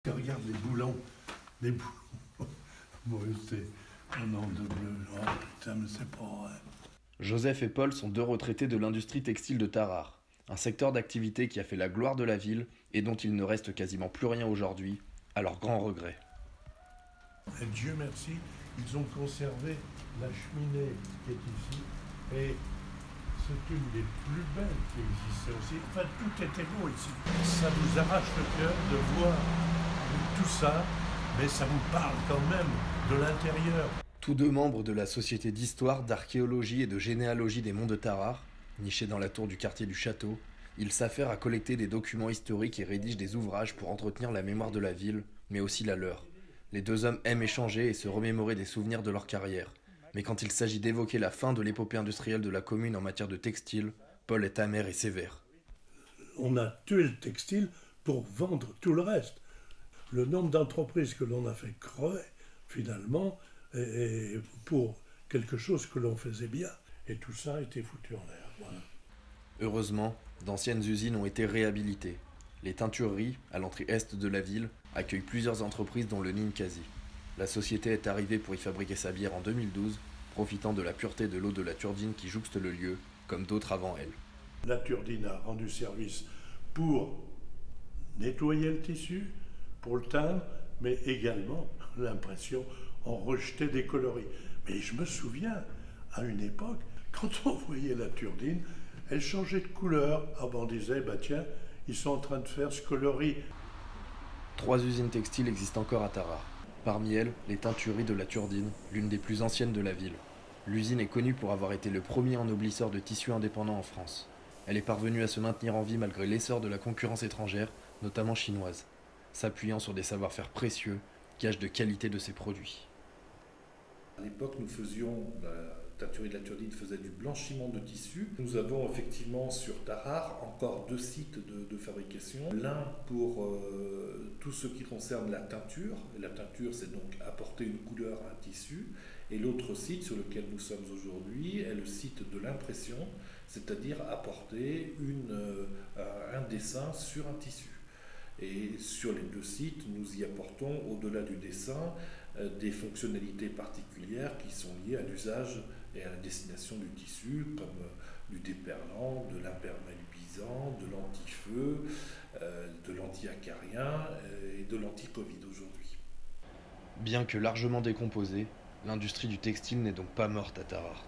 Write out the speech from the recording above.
Regarde les boulons, les boulons. Bon, c'est un an de bleu. Oh putain, mais c'est pas vrai. Joseph et Paul sont deux retraités de l'industrie textile de Tarare, un secteur d'activité qui a fait la gloire de la ville et dont il ne reste quasiment plus rien aujourd'hui, à leur grand regret. Et Dieu merci, ils ont conservé la cheminée qui est ici, et c'est une des plus belles qui existait aussi. Enfin, tout était beau ici. Ça vous arrache le cœur de voir tout ça, mais ça vous parle quand même de l'intérieur. Tous deux membres de la Société d'histoire, d'archéologie et de généalogie des monts de Tarare, nichés dans la tour du quartier du château, ils s'affairent à collecter des documents historiques et rédigent des ouvrages pour entretenir la mémoire de la ville, mais aussi la leur. Les deux hommes aiment échanger et se remémorer des souvenirs de leur carrière. Mais quand il s'agit d'évoquer la fin de l'épopée industrielle de la commune en matière de textile, Paul est amer et sévère. On a tué le textile pour vendre tout le reste. Le nombre d'entreprises que l'on a fait crever, finalement, et pour quelque chose que l'on faisait bien. Et tout ça a été foutu en l'air. Voilà. Heureusement, d'anciennes usines ont été réhabilitées. Les teintureries, à l'entrée est de la ville, accueillent plusieurs entreprises dont le Ninkasi. La société est arrivée pour y fabriquer sa bière en 2012, profitant de la pureté de l'eau de la Turdine qui jouxte le lieu, comme d'autres avant elle. La Turdine a rendu service pour nettoyer le tissu, pour le teindre, mais également l'impression, on rejetait des coloris. Mais je me souviens, à une époque, quand on voyait la Turdine, elle changeait de couleur. Ah ben on disait, bah tiens, ils sont en train de faire ce coloris. 3 usines textiles existent encore à Tarare. Parmi elles, les teintureries de la Turdine, l'une des plus anciennes de la ville. L'usine est connue pour avoir été le premier ennoblisseur de tissus indépendants en France. Elle est parvenue à se maintenir en vie malgré l'essor de la concurrence étrangère, notamment chinoise, s'appuyant sur des savoir-faire précieux, gage de qualité de ses produits. À l'époque, nous faisions, la teinturerie de la Turdine faisait du blanchiment de tissus. Nous avons effectivement sur Tarare encore 2 sites de fabrication. L'un pour tout ce qui concerne la teinture. La teinture, c'est donc apporter une couleur à un tissu. Et l'autre site sur lequel nous sommes aujourd'hui est le site de l'impression, c'est-à-dire apporter un dessin sur un tissu. Et sur les 2 sites, nous y apportons, au-delà du dessin, des fonctionnalités particulières qui sont liées à l'usage et à la destination du tissu, comme du déperlant, de l'imperméabilisant, de l'anti-feu, de l'anti-acarien et de l'anti-Covid aujourd'hui. Bien que largement décomposée, l'industrie du textile n'est donc pas morte à Tarare.